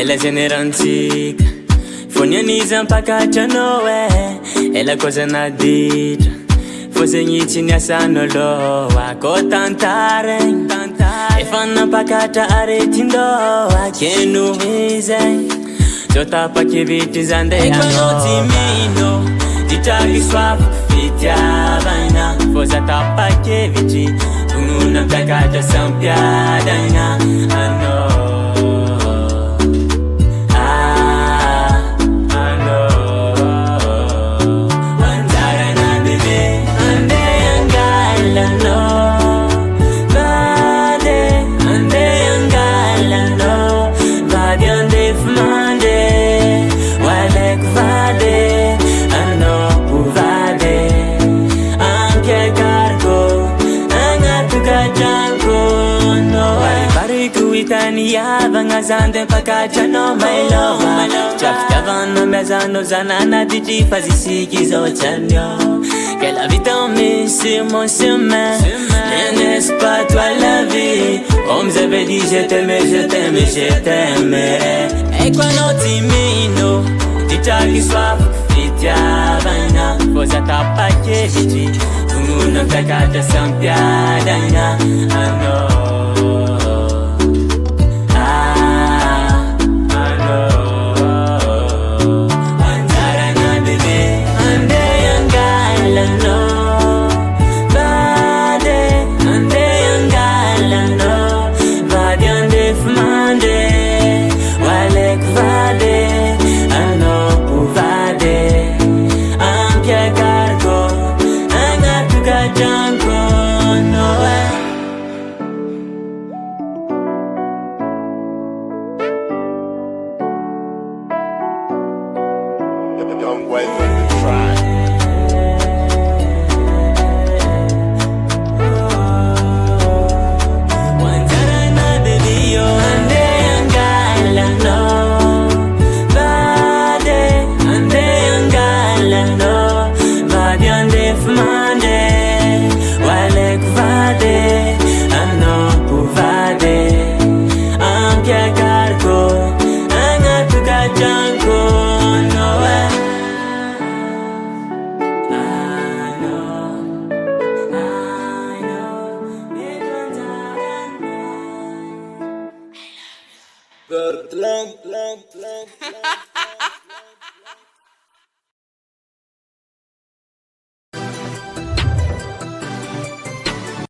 la generantsika Fonianiza mpakatranao ela koza naditra Fô zegny tsy niasanao loha Kô tantaregny Efa nampakatra aretindao Akeno izay Zao tapakevitry zandehanao Ekonao tsy mino Ditraky soafiko fitiavagna Fô za tapakevitry Tognona mpakatra sampiadagna Anao Taniavagna zande mpakatranao mailova Trafitiavana miazanao zanana ditry fa zisiky zao tianao Quelle la vie t'en met sur mon chemin Mais n'est-ce pas toi la vie On nous avait dit je t'aime, je t'aime, je t'aimerai E quando ti mino Ditraky soafiko fitiavagna Fô za tapakevitry Tognona mpakatra sampiadagna Anao